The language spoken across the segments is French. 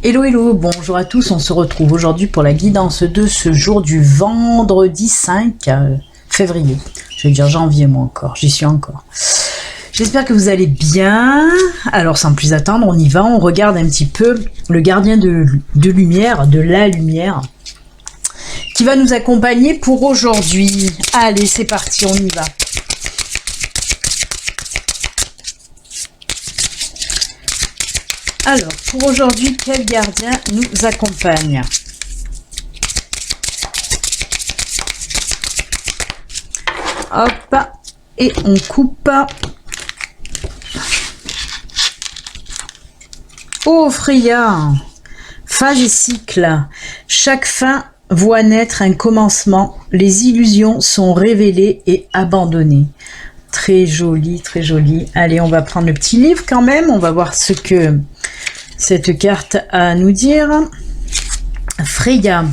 Hello hello, bonjour à tous, on se retrouve aujourd'hui pour la guidance de ce jour du vendredi 5 février. Je vais dire janvier moi encore, j'y suis encore. J'espère que vous allez bien. Alors sans plus attendre, on y va, on regarde un petit peu le gardien de lumière, de la lumière, qui va nous accompagner pour aujourd'hui. Allez, c'est parti, on y va. Alors, pour aujourd'hui, quel gardien nous accompagne? Hop, et on coupe. Oh Freya, phase et cycle. Chaque fin voit naître un commencement. Les illusions sont révélées et abandonnées. Très joli, très joli. Allez, on va prendre le petit livre quand même. On va voir ce que cette carte a à nous dire. Freya.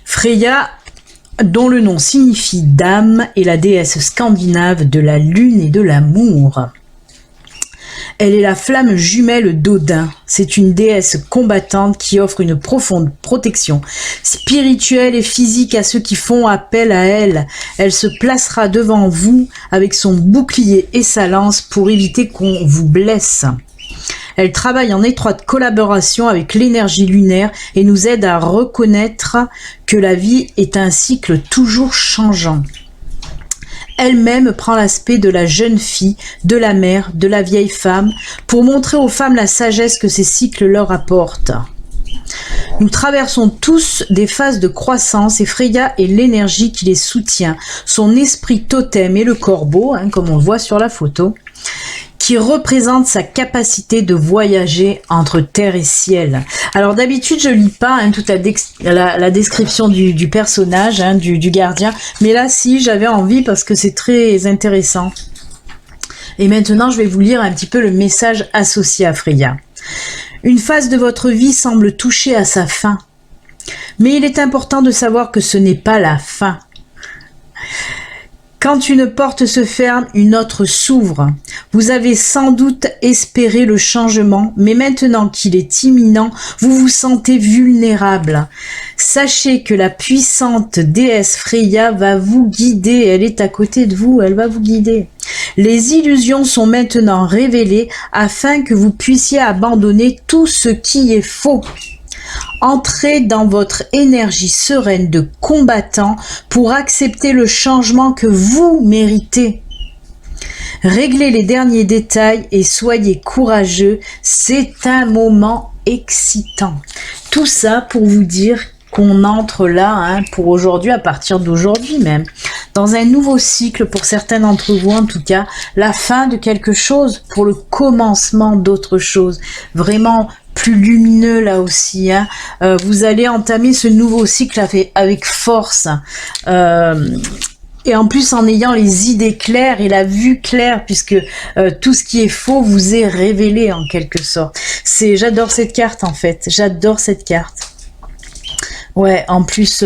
Freya, dont le nom signifie dame, est la déesse scandinave de la lune et de l'amour. Elle est la flamme jumelle d'Odin. C'est une déesse combattante qui offre une profonde protection spirituelle et physique à ceux qui font appel à elle. Elle se placera devant vous avec son bouclier et sa lance pour éviter qu'on vous blesse. Elle travaille en étroite collaboration avec l'énergie lunaire et nous aide à reconnaître que la vie est un cycle toujours changeant. Elle-même prend l'aspect de la jeune fille, de la mère, de la vieille femme, pour montrer aux femmes la sagesse que ces cycles leur apportent. Nous traversons tous des phases de croissance et Freya est l'énergie qui les soutient. Son esprit totem est le corbeau, comme on le voit sur la photo, qui représente sa capacité de voyager entre terre et ciel. Alors d'habitude je lis pas toute la description du personnage, du gardien, mais là si j'avais envie parce que c'est très intéressant. Et maintenant je vais vous lire un petit peu le message associé à Freya. Une phase de votre vie semble toucher à sa fin, mais il est important de savoir que ce n'est pas la fin. Quand une porte se ferme, une autre s'ouvre. Vous avez sans doute espéré le changement, mais maintenant qu'il est imminent, vous vous sentez vulnérable. Sachez que la puissante déesse Freya va vous guider. Elle est à côté de vous, elle va vous guider. Les illusions sont maintenant révélées afin que vous puissiez abandonner tout ce qui est faux. Entrez dans votre énergie sereine de combattant pour accepter le changement que vous méritez. Réglez les derniers détails et soyez courageux, c'est un moment excitant. Tout ça pour vous dire qu'on entre là, pour aujourd'hui, à partir d'aujourd'hui même, dans un nouveau cycle pour certains d'entre vous en tout cas, la fin de quelque chose pour le commencement d'autre chose. Vraiment plus lumineux là aussi. Vous allez entamer ce nouveau cycle avec force. Et en plus en ayant les idées claires et la vue claire, puisque tout ce qui est faux vous est révélé en quelque sorte. J'adore cette carte en fait, j'adore cette carte. Ouais, en plus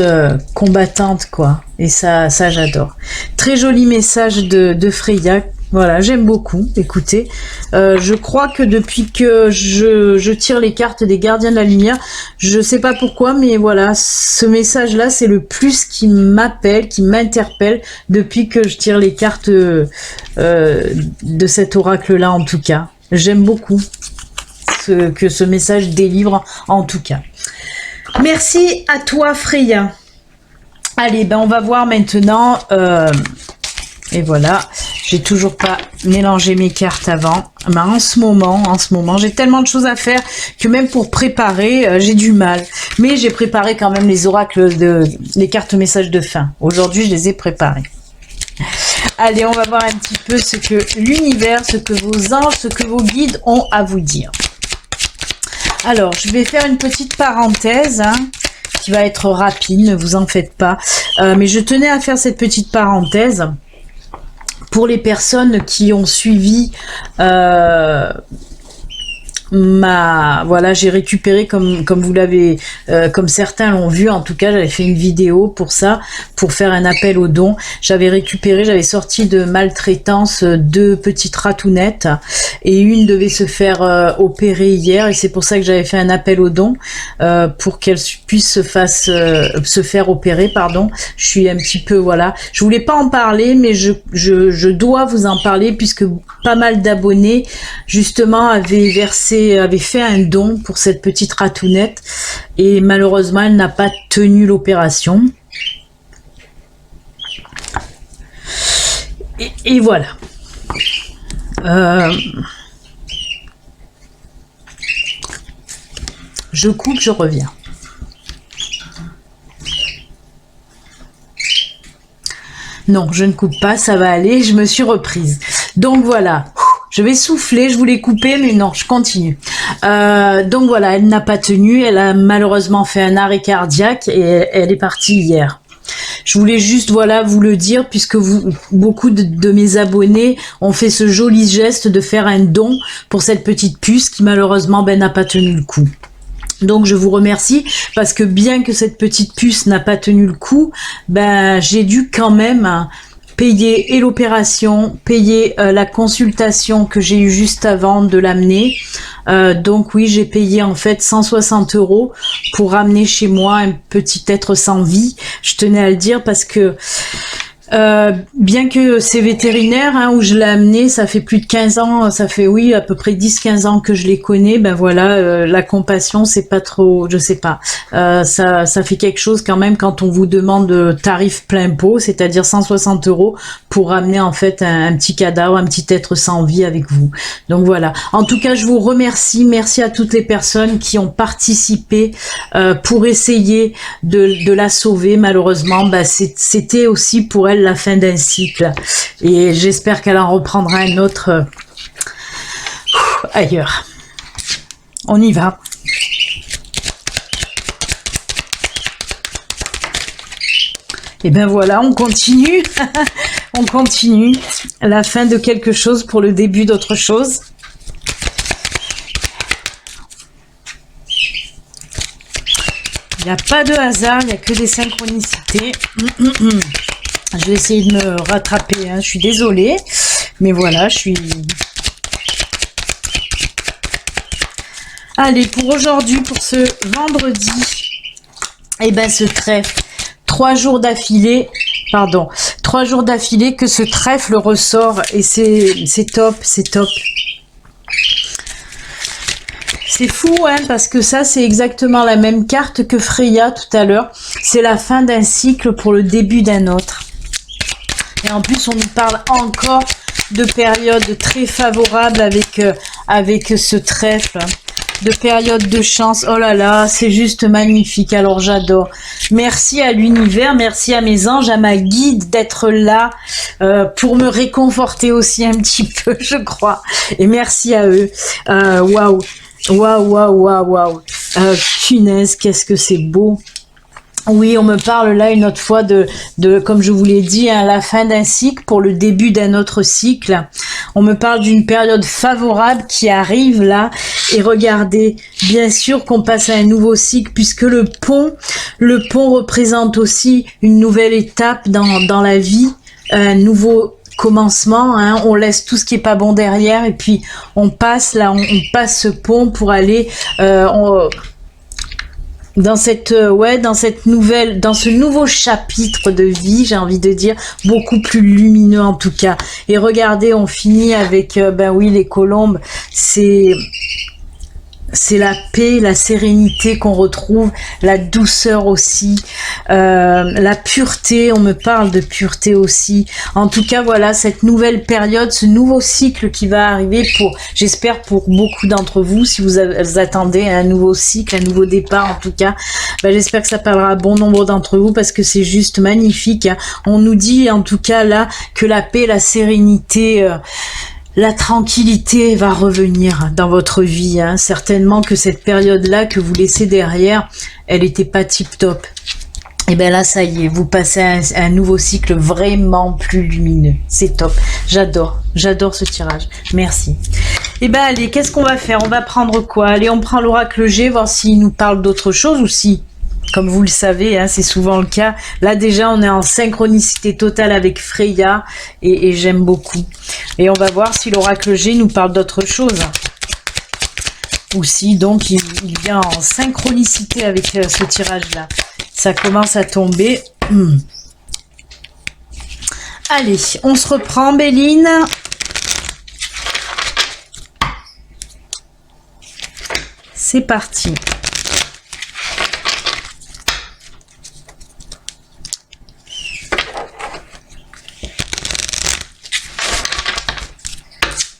combattante quoi, et ça j'adore. Très joli message de Freya. Voilà, j'aime beaucoup, écoutez, je crois que depuis que je tire les cartes des gardiens de la lumière, je sais pas pourquoi, mais voilà, ce message-là, c'est le plus qui m'appelle, qui m'interpelle depuis que je tire les cartes de cet oracle-là en tout cas. J'aime beaucoup que ce message délivre en tout cas. Merci à toi Freya. Allez, on va voir maintenant... Et voilà, j'ai toujours pas mélangé mes cartes avant. Mais en ce moment, j'ai tellement de choses à faire que même pour préparer, j'ai du mal. Mais j'ai préparé quand même les oracles, les cartes messages de fin. Aujourd'hui, je les ai préparées. Allez, on va voir un petit peu ce que l'univers, ce que vos anges, ce que vos guides ont à vous dire. Alors, je vais faire une petite parenthèse, qui va être rapide, ne vous en faites pas. Mais je tenais à faire cette petite parenthèse pour les personnes qui ont suivi voilà, j'ai récupéré comme vous l'avez, comme certains l'ont vu, en tout cas, j'avais fait une vidéo pour ça, pour faire un appel aux dons. J'avais sorti de maltraitance 2 petites ratounettes et une devait se faire opérer hier, et c'est pour ça que j'avais fait un appel aux dons pour qu'elle puisse se faire opérer, pardon. Je suis un petit peu, voilà, je voulais pas en parler, mais je dois vous en parler puisque pas mal d'abonnés justement avaient fait un don pour cette petite ratounette et malheureusement elle n'a pas tenu l'opération. Et voilà. Je coupe, je reviens. Non, je ne coupe pas, ça va aller, je me suis reprise. Donc voilà, je vais souffler, je voulais couper, mais non, je continue. Donc voilà, elle n'a pas tenu, elle a malheureusement fait un arrêt cardiaque et elle est partie hier. Je voulais juste, voilà, vous le dire, puisque beaucoup de mes abonnés ont fait ce joli geste de faire un don pour cette petite puce qui malheureusement n'a pas tenu le coup. Donc je vous remercie parce que bien que cette petite puce n'a pas tenu le coup, j'ai dû quand même payer et l'opération, payer la consultation que j'ai eue juste avant de l'amener. Donc oui, j'ai payé en fait 160 € pour ramener chez moi un petit être sans vie. Je tenais à le dire parce que bien que c'est vétérinaire où je l'ai amené, ça fait plus de 15 ans, ça fait oui à peu près 10-15 ans que je les connais, voilà, la compassion c'est pas trop, je sais pas, ça fait quelque chose quand même quand on vous demande tarif plein pot, c'est-à-dire 160 € pour ramener en fait un petit cadavre, un petit être sans vie avec vous. Donc voilà, en tout cas je vous remercie, merci à toutes les personnes qui ont participé pour essayer de la sauver. Malheureusement c'était aussi pour elle la fin d'un cycle et j'espère qu'elle en reprendra un autre ailleurs. On y va. Et ben voilà, on continue. On continue. La fin de quelque chose pour le début d'autre chose. Il n'y a pas de hasard, il n'y a que des synchronicités. Je vais essayer de me rattraper, je suis désolée, mais voilà, je suis... Allez, pour aujourd'hui, pour ce vendredi, ce trèfle, 3 jours d'affilée que ce trèfle ressort, et c'est top, c'est top. C'est fou, parce que ça, c'est exactement la même carte que Freya tout à l'heure. C'est la fin d'un cycle pour le début d'un autre. Et en plus, on nous parle encore de périodes très favorables avec ce trèfle, de périodes de chance. Oh là là, c'est juste magnifique. Alors, j'adore. Merci à l'univers, merci à mes anges, à ma guide d'être là pour me réconforter aussi un petit peu, je crois. Et merci à eux. Waouh, waouh, waouh, waouh, waouh. Punaise, qu'est-ce que c'est beau. Oui, on me parle là une autre fois de comme je vous l'ai dit, la fin d'un cycle pour le début d'un autre cycle. On me parle d'une période favorable qui arrive là. Et regardez, bien sûr qu'on passe à un nouveau cycle puisque le pont représente aussi une nouvelle étape dans la vie, un nouveau commencement, on laisse tout ce qui est pas bon derrière et puis on passe là, on passe ce pont pour aller dans ce nouveau chapitre de vie, j'ai envie de dire, beaucoup plus lumineux en tout cas. Et regardez, on finit avec, les colombes, c'est la paix, la sérénité qu'on retrouve, la douceur aussi, la pureté, on me parle de pureté aussi. En tout cas, voilà, cette nouvelle période, ce nouveau cycle qui va arriver j'espère pour beaucoup d'entre vous, si vous attendez un nouveau cycle, un nouveau départ en tout cas, j'espère que ça parlera à bon nombre d'entre vous parce que c'est juste magnifique. On nous dit en tout cas là que la paix, la sérénité, la tranquillité va revenir dans votre vie. Certainement que cette période-là que vous laissez derrière, elle n'était pas tip-top. Et bien là, ça y est, vous passez à un nouveau cycle vraiment plus lumineux. C'est top. J'adore ce tirage. Merci. Et ben allez, qu'est-ce qu'on va faire? On va prendre quoi? Allez, on prend l'oracle G, voir s'il nous parle d'autre chose ou si, comme vous le savez, hein, c'est souvent le cas. Là déjà, on est en synchronicité totale avec Freya et j'aime beaucoup. Et on va voir si l'oracle G nous parle d'autre chose. Ou si donc il vient en synchronicité avec ce tirage-là. Ça commence à tomber. Allez, on se reprend, Béline. C'est parti.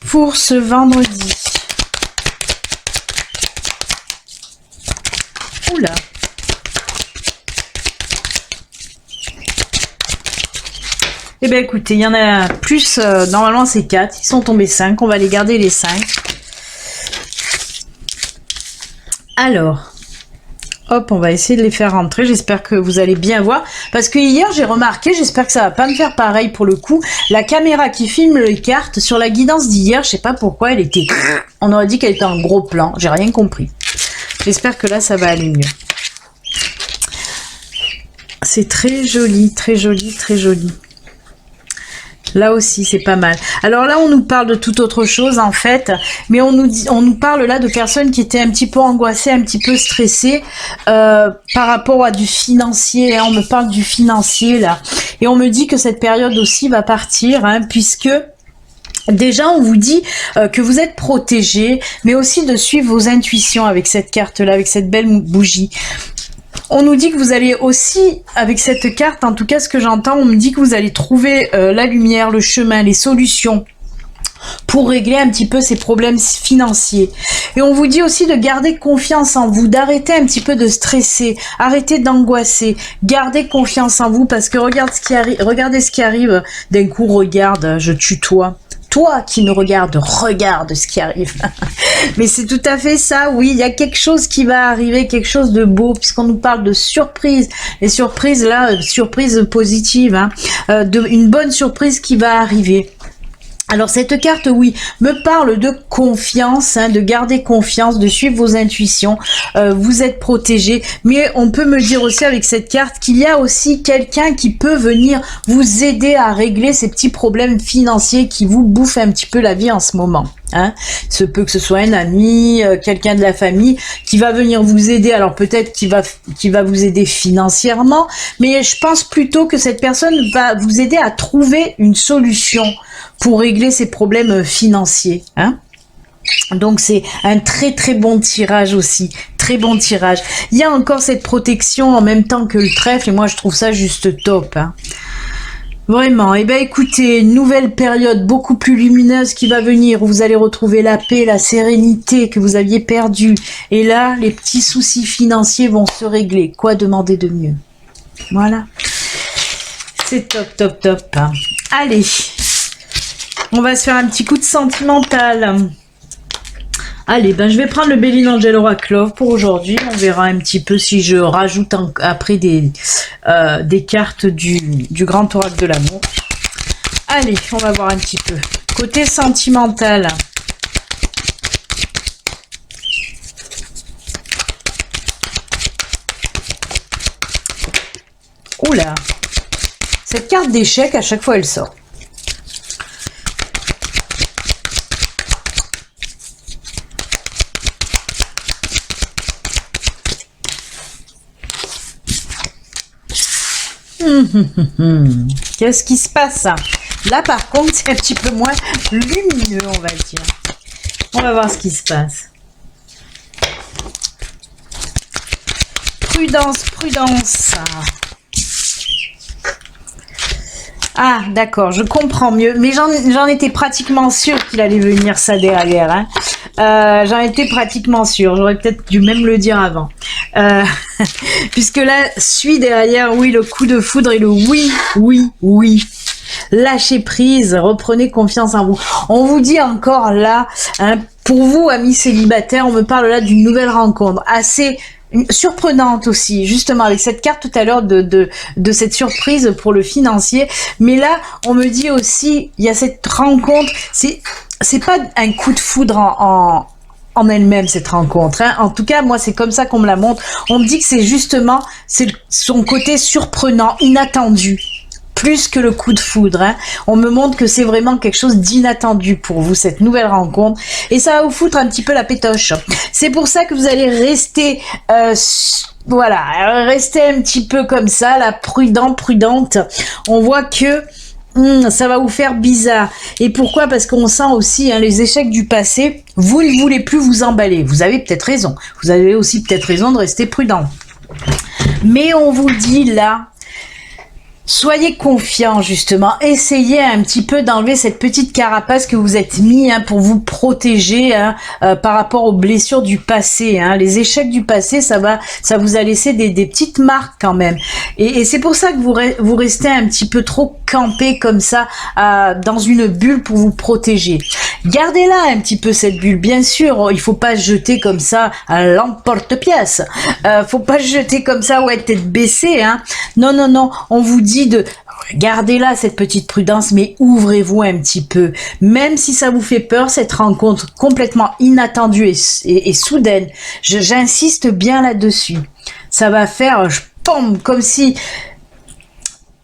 Pour ce vendredi. Oula. Eh bien écoutez, il y en a plus, normalement c'est 4, ils sont tombés 5, on va les garder les 5. Alors, hop, on va essayer de les faire rentrer, j'espère que vous allez bien voir, parce que hier j'ai remarqué, j'espère que ça va pas me faire pareil pour le coup, la caméra qui filme les cartes sur la guidance d'hier, je sais pas pourquoi elle était, on aurait dit qu'elle était en gros plan, j'ai rien compris. J'espère que là ça va aller mieux. C'est très joli, très joli, très joli. Là aussi, c'est pas mal. Alors là, on nous parle de toute autre chose, en fait. Mais on nous parle là de personnes qui étaient un petit peu angoissées, un petit peu stressées par rapport à du financier. Hein. On me parle du financier, là. Et on me dit que cette période aussi va partir, hein, puisque... Déjà, on vous dit que vous êtes protégé, mais aussi de suivre vos intuitions avec cette carte-là, avec cette belle bougie. On nous dit que vous allez aussi, avec cette carte, en tout cas ce que j'entends, on me dit que vous allez trouver la lumière, le chemin, les solutions pour régler un petit peu ces problèmes financiers. Et on vous dit aussi de garder confiance en vous, d'arrêter un petit peu de stresser, arrêter d'angoisser, garder confiance en vous parce que regardez ce qui arrive. D'un coup, regarde, je tutoie. Toi qui me regarde, regarde ce qui arrive. Mais c'est tout à fait ça, oui, il y a quelque chose qui va arriver, quelque chose de beau, puisqu'on nous parle de surprise. Les surprises, là, surprise positive, hein, une bonne surprise qui va arriver. Alors cette carte, oui, me parle de confiance, hein, de garder confiance, de suivre vos intuitions, vous êtes protégé, mais on peut me dire aussi avec cette carte qu'il y a aussi quelqu'un qui peut venir vous aider à régler ces petits problèmes financiers qui vous bouffent un petit peu la vie en ce moment. Hein. Se peut que ce soit un ami, quelqu'un de la famille qui va venir vous aider. Alors peut-être qu'il va vous aider financièrement, mais je pense plutôt que cette personne va vous aider à trouver une solution pour régler ces problèmes financiers. Hein. Donc c'est un très très bon tirage aussi, très bon tirage. Il y a encore cette protection en même temps que le trèfle et moi je trouve ça juste top. Hein. Vraiment, eh bien écoutez, nouvelle période beaucoup plus lumineuse qui va venir, où vous allez retrouver la paix, la sérénité que vous aviez perdue. Et là, les petits soucis financiers vont se régler. Quoi demander de mieux? Voilà. C'est top, top, top. Allez, on va se faire un petit coup de sentimental. Allez, ben je vais prendre le Béline Angel Oracle Love pour aujourd'hui. On verra un petit peu si je rajoute après des cartes du Grand Oracle de l'amour. Allez, on va voir un petit peu. Côté sentimental. Oula. Cette carte d'échec, à chaque fois, elle sort. Qu'est-ce qui se passe? Là, par contre, c'est un petit peu moins lumineux, on va dire. On va voir ce qui se passe. Prudence, prudence. Ah, d'accord, je comprends mieux. Mais j'en étais pratiquement sûre qu'il allait venir ça derrière. Hein. J'en étais pratiquement sûre. J'aurais peut-être dû même le dire avant. Puisque là, suit derrière, oui, le coup de foudre et le oui, oui, oui. Lâchez prise, reprenez confiance en vous. On vous dit encore là, hein, pour vous, amis célibataires, on me parle là d'une nouvelle rencontre. Assez... surprenante aussi, justement, avec cette carte tout à l'heure de cette surprise pour le financier. Mais là, on me dit aussi, il y a cette rencontre, c'est pas un coup de foudre en elle-même, cette rencontre, hein. En tout cas, moi, c'est comme ça qu'on me la montre. On me dit que c'est justement, c'est son côté surprenant, inattendu. Plus que le coup de foudre, hein. On me montre que c'est vraiment quelque chose d'inattendu pour vous, cette nouvelle rencontre. Et ça va vous foutre un petit peu la pétoche. C'est pour ça que vous allez rester, voilà, rester un petit peu comme ça, là, prudente. On voit que ça va vous faire bizarre. Et pourquoi? Parce qu'on sent aussi, hein, les échecs du passé. Vous ne voulez plus vous emballer. Vous avez peut-être raison. Vous avez aussi peut-être raison de rester prudent. Mais on vous dit là, soyez confiants, justement. Essayez un petit peu d'enlever cette petite carapace que vous êtes mis, hein, pour vous protéger, hein, par rapport aux blessures du passé, hein. Les échecs du passé, ça vous a laissé des petites marques quand même. Et c'est pour ça que vous restez un petit peu trop campé comme ça, dans une bulle pour vous protéger. Gardez-la un petit peu, cette bulle. Bien sûr, il faut pas se jeter comme ça à l'emporte-pièce. Faut pas se jeter comme ça, ouais, tête baissée, hein. Non. On vous dit de gardez-la, cette petite prudence, mais ouvrez-vous un petit peu. Même si ça vous fait peur, cette rencontre complètement inattendue et soudaine, j'insiste bien là-dessus. Ça va faire pom, comme si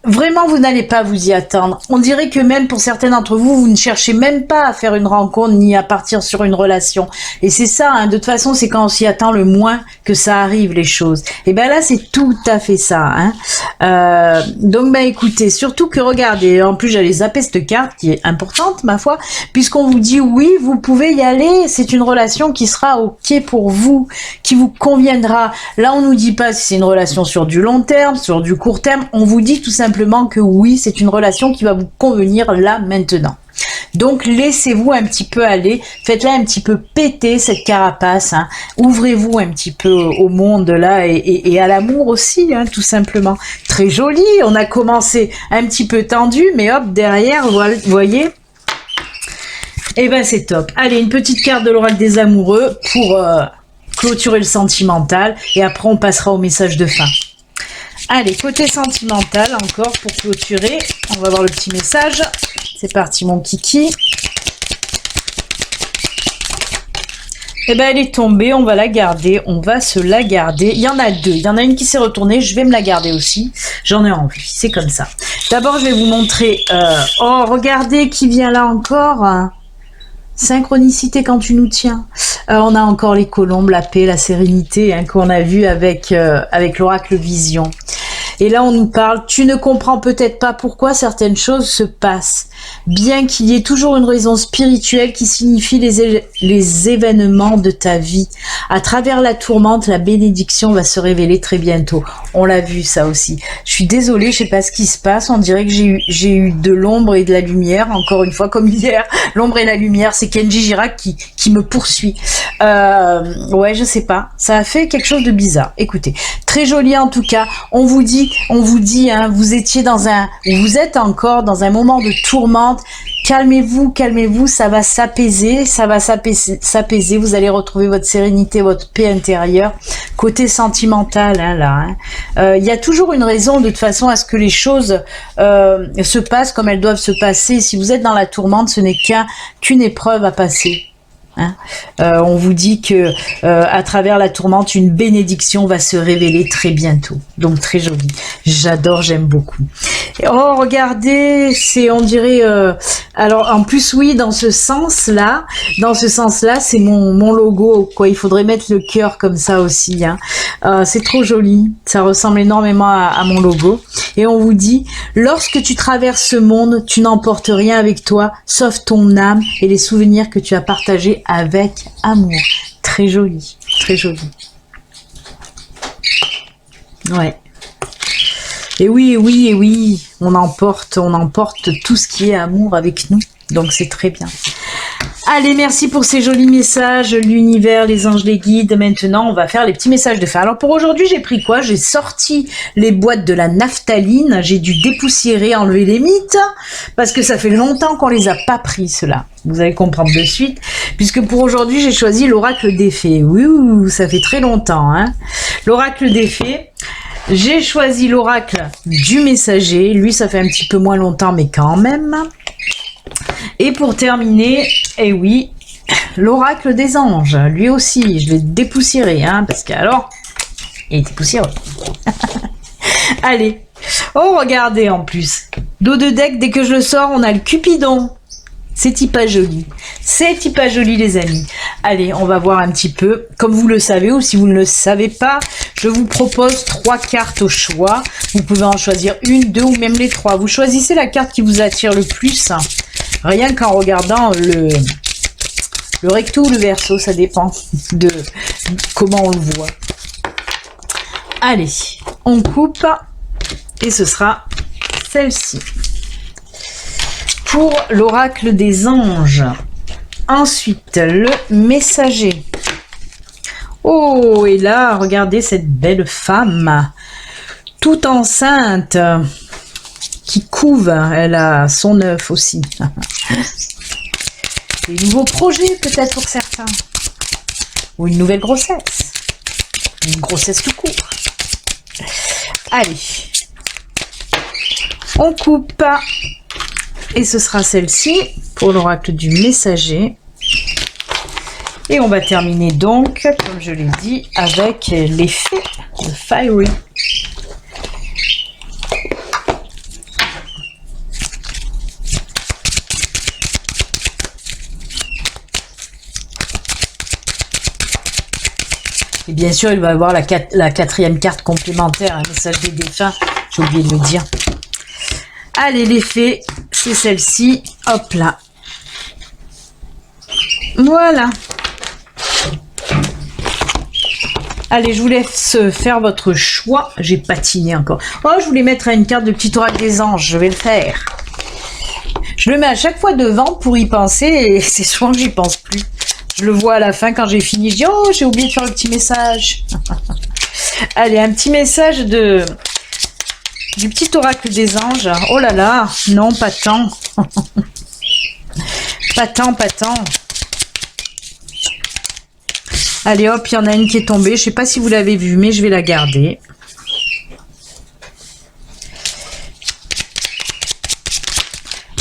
vraiment vous n'allez pas vous y attendre. On dirait que même pour certains d'entre vous, vous ne cherchez même pas à faire une rencontre ni à partir sur une relation. Et c'est ça, hein, de toute façon, c'est quand on s'y attend le moins que ça arrive, les choses. Et ben là, c'est tout à fait ça, hein. Donc écoutez, surtout que regardez, en plus j'allais zapper cette carte qui est importante, ma foi, puisqu'on vous dit oui, vous pouvez y aller, c'est une relation qui sera ok pour vous, qui vous conviendra. Là, on nous dit pas si c'est une relation sur du long terme, sur du court terme, on vous dit tout simplement que oui, c'est une relation qui va vous convenir là, maintenant. Donc, laissez-vous un petit peu aller, faites-la un petit peu péter, cette carapace, hein. Ouvrez-vous un petit peu au monde, là, et à l'amour aussi, hein, tout simplement. Très joli, on a commencé un petit peu tendu, mais hop, derrière, vous voyez, et ben c'est top. Allez, une petite carte de l'oracle des amoureux pour clôturer le sentimental, et après on passera au message de fin. Allez, côté sentimental, encore pour clôturer. On va voir le petit message. C'est parti, mon kiki. Eh ben, elle est tombée, on va la garder. On va se la garder. Il y en a deux. Il y en a une qui s'est retournée. Je vais me la garder aussi. J'en ai envie. C'est comme ça. D'abord, je vais vous montrer... Oh, regardez qui vient là encore. Synchronicité quand tu nous tiens. On a encore les colombes, la paix, la sérénité, hein, qu'on a vu avec l'oracle Vision. Et là, on nous parle, tu ne comprends peut-être pas pourquoi certaines choses se passent, bien qu'il y ait toujours une raison spirituelle qui signifie les événements de ta vie. À travers la tourmente, la bénédiction va se révéler très bientôt. On l'a vu, ça aussi. Je suis désolée, je sais pas ce qui se passe. On dirait que j'ai eu de l'ombre et de la lumière, encore une fois, comme hier. L'ombre et la lumière, c'est Kenji Girac qui me poursuit. Ouais, je sais pas. Ça a fait quelque chose de bizarre. Écoutez, très joli en tout cas. On vous dit, hein, vous êtes encore dans un moment de tourmente. Calmez-vous, ça va s'apaiser, vous allez retrouver votre sérénité, votre paix intérieure. Côté sentimental, hein, là, hein. Y a toujours une raison de toute façon à ce que les choses se passent comme elles doivent se passer. Si vous êtes dans la tourmente, ce n'est qu'une épreuve à passer. Hein. On vous dit que à travers la tourmente, une bénédiction va se révéler très bientôt. Donc très joli. J'adore, j'aime beaucoup. Oh, regardez, on dirait... alors, en plus, oui, dans ce sens-là, c'est mon logo, quoi. Il faudrait mettre le cœur comme ça aussi, hein. C'est trop joli. Ça ressemble énormément à mon logo. Et on vous dit, lorsque tu traverses ce monde, tu n'emportes rien avec toi, sauf ton âme et les souvenirs que tu as partagés avec amour. Très joli, très joli. Ouais. Et oui, on emporte tout ce qui est amour avec nous. Donc c'est très bien. Allez, merci pour ces jolis messages, l'univers, les anges, les guides. Maintenant, on va faire les petits messages de fin. Alors pour aujourd'hui, j'ai pris quoi? J'ai sorti les boîtes de la naphtaline. J'ai dû dépoussiérer, enlever les mythes, parce que ça fait longtemps qu'on les a pas pris, ceux-là. Vous allez comprendre de suite. Puisque pour aujourd'hui, j'ai choisi l'oracle des fées. Oui, ça fait très longtemps, hein. L'oracle des fées. J'ai choisi l'oracle du messager. Lui, ça fait un petit peu moins longtemps, mais quand même. Et pour terminer, eh oui, l'oracle des anges. Lui aussi, je l'ai dépoussiéré, hein, parce qu'alors, il était poussiéreux. Allez. Oh, regardez en plus. Dos de deck, dès que je le sors, on a le Cupidon. C'est pas joli. C'est pas joli, les amis. Allez, on va voir un petit peu. Comme vous le savez, ou si vous ne le savez pas, je vous propose 3 cartes au choix. Vous pouvez en choisir une, 2 ou même les 3. Vous choisissez la carte qui vous attire le plus. Rien qu'en regardant le recto ou le verso, ça dépend de comment on le voit. Allez, on coupe et ce sera celle-ci. Pour l'oracle des anges. Ensuite, le messager. Oh, et là, regardez cette belle femme, toute enceinte, qui couve. Elle a son œuf aussi. Des nouveaux projets, peut-être pour certains. Ou une nouvelle grossesse. Une grossesse tout court. Allez. On coupe. Et ce sera celle-ci pour l'oracle du messager. Et on va terminer donc, comme je l'ai dit, avec les fées de Fiery. Et bien sûr, il va y avoir la 4e carte complémentaire, un message des défunts, j'ai oublié de le dire. Allez, les fées, c'est celle-ci. Hop là. Voilà. Allez, je vous laisse faire votre choix. J'ai patiné encore. Oh, je voulais mettre une carte de petit oracle des anges. Je vais le faire. Je le mets à chaque fois devant pour y penser et c'est souvent que j'y pense plus. Je le vois à la fin quand j'ai fini. Je dis, oh, j'ai oublié de faire le petit message. Allez, un petit message du petit oracle des anges. Oh là là, non, pas tant. Pas tant. Allez hop, il y en a une qui est tombée. Je sais pas si vous l'avez vue, mais je vais la garder.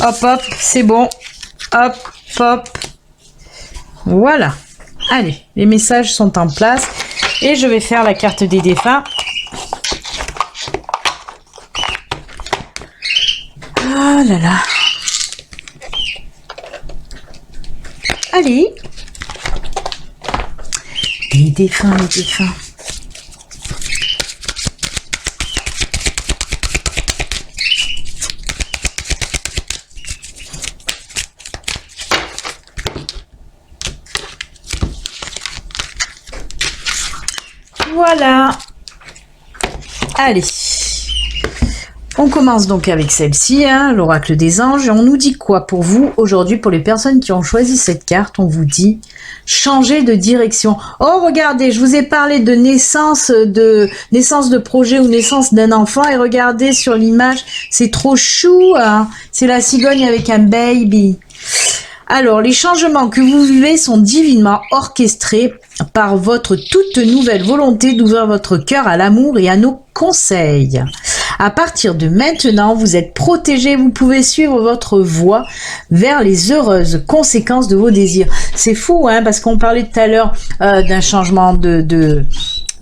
Hop, c'est bon. Hop. Voilà. Allez, les messages sont en place. Et je vais faire la carte des défunts. Ah là là. Allez. Les défunts. Voilà. Allez. On commence donc avec celle-ci, hein, l'oracle des anges. Et on nous dit quoi pour vous aujourd'hui, pour les personnes qui ont choisi cette carte? On vous dit changer de direction. Oh, regardez, je vous ai parlé de naissance de projet ou naissance d'un enfant. Et regardez sur l'image, c'est trop chou. Hein, c'est la cigogne avec un baby. Alors, les changements que vous vivez sont divinement orchestrés par votre toute nouvelle volonté d'ouvrir votre cœur à l'amour et à nos conseils. À partir de maintenant, vous êtes protégé, vous pouvez suivre votre voie vers les heureuses conséquences de vos désirs. C'est fou, hein, parce qu'on parlait tout à l'heure d'un changement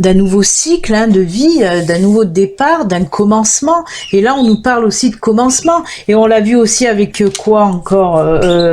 d'un nouveau cycle, hein, de vie, d'un nouveau départ, d'un commencement. Et là, on nous parle aussi de commencement. Et on l'a vu aussi avec quoi encore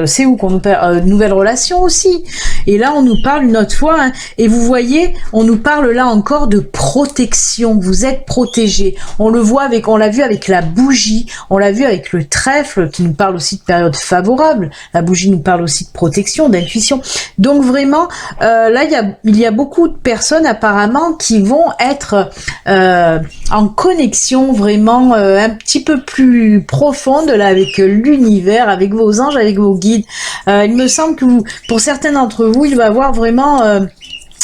c'est où qu'on nous parle nouvelle relation aussi. Et là, on nous parle une autre fois. Hein, et vous voyez, on nous parle là encore de protection. Vous êtes protégés. On le voit on l'a vu avec la bougie. On l'a vu avec le trèfle qui nous parle aussi de période favorable. La bougie nous parle aussi de protection, d'intuition. Donc vraiment, là, il y a beaucoup de personnes apparemment qui vont être en connexion vraiment un petit peu plus profonde là avec l'univers, avec vos anges, avec vos guides. Il me semble que pour certains d'entre vous, il va y avoir vraiment,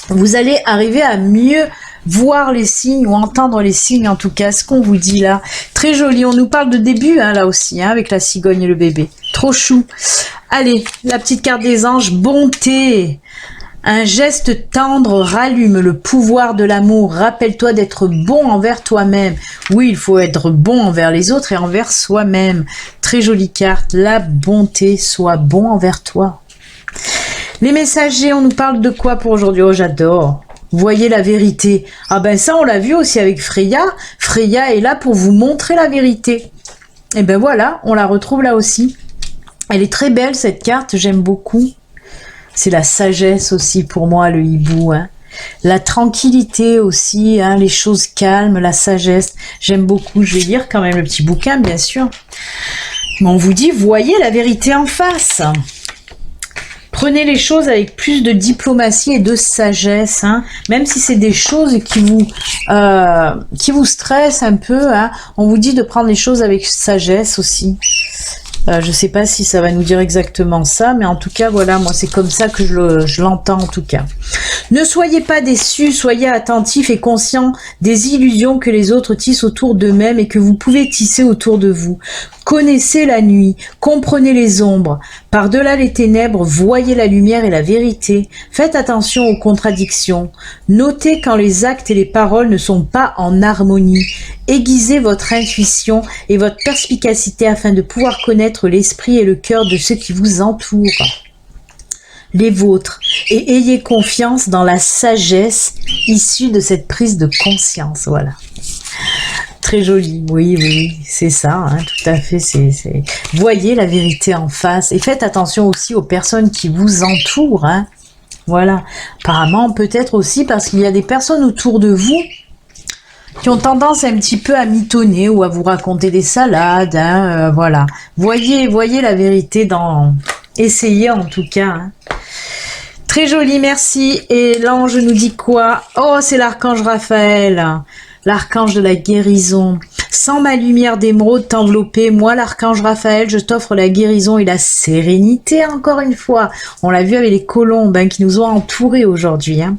vous allez arriver à mieux voir les signes ou entendre les signes, en tout cas, ce qu'on vous dit là. Très joli, on nous parle de début, hein, là aussi, hein, avec la cigogne et le bébé. Trop chou. Allez, la petite carte des anges, bonté. Un geste tendre rallume le pouvoir de l'amour. Rappelle-toi d'être bon envers toi-même. Oui, il faut être bon envers les autres et envers soi-même. Très jolie carte, la bonté, sois bon envers toi. Les messagers, on nous parle de quoi pour aujourd'hui? Oh, j'adore. Voyez la vérité. Ah ben ça, on l'a vu aussi avec Freya. Freya est là pour vous montrer la vérité. Et ben voilà, on la retrouve là aussi. Elle est très belle cette carte, j'aime beaucoup. C'est la sagesse aussi pour moi, le hibou. Hein. La tranquillité aussi, hein, les choses calmes, la sagesse. J'aime beaucoup. Je vais lire quand même le petit bouquin, bien sûr. Mais on vous dit, voyez la vérité en face. Prenez les choses avec plus de diplomatie et de sagesse, hein, même si c'est des choses qui vous stressent un peu, hein, on vous dit de prendre les choses avec sagesse aussi. Je sais pas si ça va nous dire exactement ça, mais en tout cas, voilà, moi c'est comme ça que je l'entends en tout cas. Ne soyez pas déçus, soyez attentifs et conscients des illusions que les autres tissent autour d'eux-mêmes et que vous pouvez tisser autour de vous. Connaissez la nuit, comprenez les ombres. Par-delà les ténèbres, voyez la lumière et la vérité. Faites attention aux contradictions. Notez quand les actes et les paroles ne sont pas en harmonie. Aiguisez votre intuition et votre perspicacité afin de pouvoir connaître l'esprit et le cœur de ceux qui vous entourent, les vôtres, et ayez confiance dans la sagesse issue de cette prise de conscience. Voilà. Très joli, oui, c'est ça, hein, tout à fait. Voyez la vérité en face et faites attention aussi aux personnes qui vous entourent. Hein. Voilà. Apparemment, peut-être aussi parce qu'il y a des personnes autour de vous qui ont tendance un petit peu à mitonner ou à vous raconter des salades. Hein, voilà. Voyez la vérité dans... Essayez en tout cas. Hein. Très joli, merci. Et l'ange nous dit quoi? Oh, c'est l'archange Raphaël. L'archange de la guérison. Sans ma lumière d'émeraude t'envelopper, moi l'archange Raphaël, je t'offre la guérison et la sérénité encore une fois. On l'a vu avec les colombes hein, qui nous ont entourés aujourd'hui. Hein.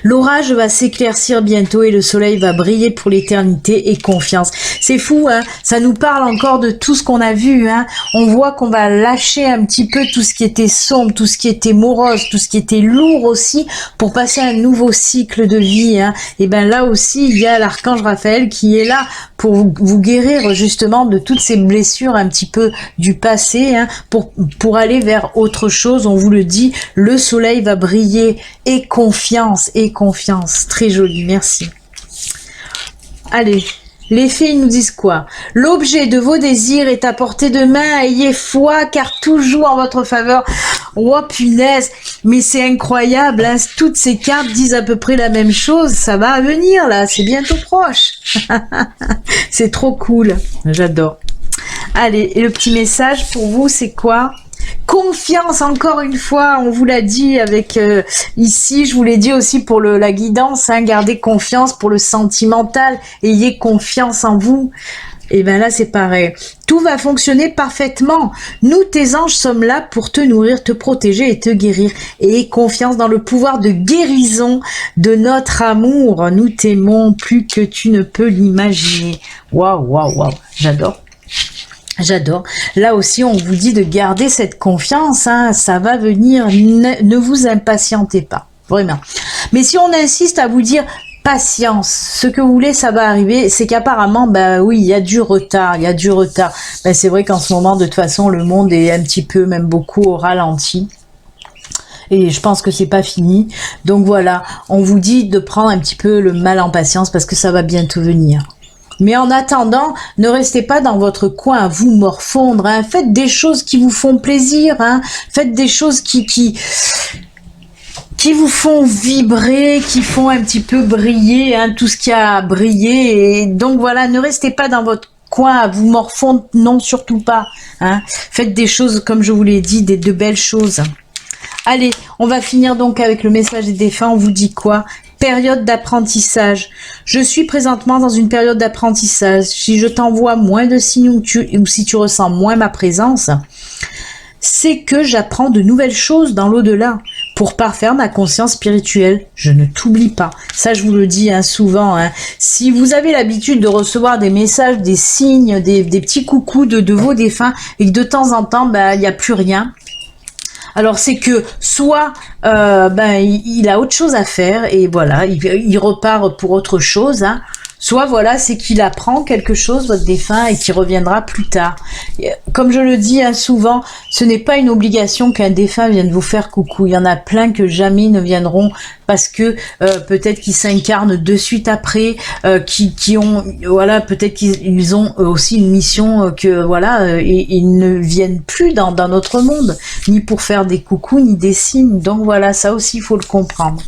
L'orage va s'éclaircir bientôt et le soleil va briller pour l'éternité et confiance. C'est fou, hein, ça nous parle encore de tout ce qu'on a vu. Hein. On voit qu'on va lâcher un petit peu tout ce qui était sombre, tout ce qui était morose, tout ce qui était lourd aussi pour passer à un nouveau cycle de vie. Hein. Et ben là aussi, il y a l'archange Raphaël qui est là pour vous guérir justement de toutes ces blessures un petit peu du passé, hein, pour aller vers autre chose. On vous le dit, le soleil va briller et confiance. Très joli, merci. Allez, les filles nous disent quoi? L'objet de vos désirs est à portée de main, ayez foi car tout joue en votre faveur. Oh punaise, mais c'est incroyable, hein, toutes ces cartes disent à peu près la même chose, ça va venir là, c'est bientôt proche. C'est trop cool, j'adore. Allez, et le petit message pour vous, c'est quoi? Confiance, encore une fois, on vous l'a dit avec ici, je vous l'ai dit aussi pour la guidance, hein, gardez confiance pour le sentimental, ayez confiance en vous. Et bien là, c'est pareil. Tout va fonctionner parfaitement. Nous, tes anges, sommes là pour te nourrir, te protéger et te guérir. Et aie confiance dans le pouvoir de guérison de notre amour. Nous t'aimons plus que tu ne peux l'imaginer. Waouh, waouh, waouh. J'adore. J'adore. Là aussi, on vous dit de garder cette confiance. Hein, ça va venir. Ne vous impatientez pas. Vraiment. Mais si on insiste à vous dire patience, ce que vous voulez, ça va arriver, c'est qu'apparemment, bah oui, il y a du retard. Ben, c'est vrai qu'en ce moment, de toute façon, le monde est un petit peu, même beaucoup, au ralenti. Et je pense que c'est pas fini. Donc voilà, on vous dit de prendre un petit peu le mal en patience parce que ça va bientôt venir. Mais en attendant, ne restez pas dans votre coin à vous morfondre. Hein. Faites des choses qui vous font plaisir. Hein. Faites des choses qui vous font vibrer, qui font un petit peu briller, hein, tout ce qui a brillé. Et donc voilà, ne restez pas dans votre coin à vous morfondre. Non, surtout pas. Hein. Faites des choses, comme je vous l'ai dit, de belles choses. Allez, on va finir donc avec le message des défunts. On vous dit quoi? Période d'apprentissage. Je suis présentement dans une période d'apprentissage. Si je t'envoie moins de signes ou si tu ressens moins ma présence, c'est que j'apprends de nouvelles choses dans l'au-delà pour parfaire ma conscience spirituelle. Je ne t'oublie pas. Ça, je vous le dis souvent. Si vous avez l'habitude de recevoir des messages, des signes, des petits coucous de vos défunts et que de temps en temps, il n'y a plus rien, alors c'est que soit il a autre chose à faire et voilà, il repart pour autre chose, soit voilà, c'est qu'il apprend quelque chose, votre défunt, et qu'il reviendra plus tard. Comme je le dis souvent, ce n'est pas une obligation qu'un défunt vienne vous faire coucou. Il y en a plein que jamais ne viendront parce que peut-être qu'ils s'incarnent de suite après, qui ont, voilà, peut-être qu'ils ont aussi une mission que voilà, et ils ne viennent plus dans notre monde, ni pour faire des coucous, ni des signes. Donc voilà, ça aussi, il faut le comprendre.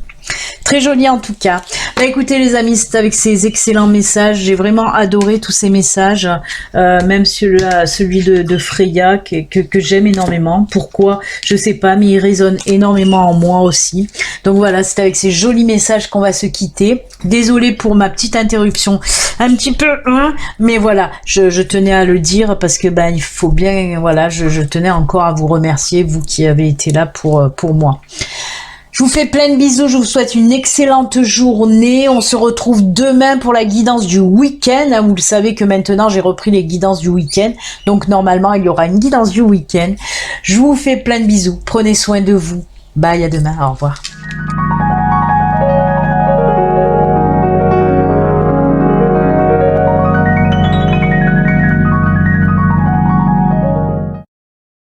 Très joli en tout cas. Écoutez les amis, c'est avec ces excellents messages. J'ai vraiment adoré tous ces messages, même celui de Freya que j'aime énormément. Pourquoi? Je sais pas, mais il résonne énormément en moi aussi. Donc voilà, c'est avec ces jolis messages qu'on va se quitter. Désolée pour ma petite interruption, un petit peu, mais voilà, je tenais à le dire parce que il faut bien, voilà, je tenais encore à vous remercier, vous qui avez été là pour moi. Je vous fais plein de bisous, je vous souhaite une excellente journée. On se retrouve demain pour la guidance du week-end. Vous le savez que maintenant j'ai repris les guidances du week-end. Donc normalement il y aura une guidance du week-end. Je vous fais plein de bisous. Prenez soin de vous. Bye, à demain. Au revoir.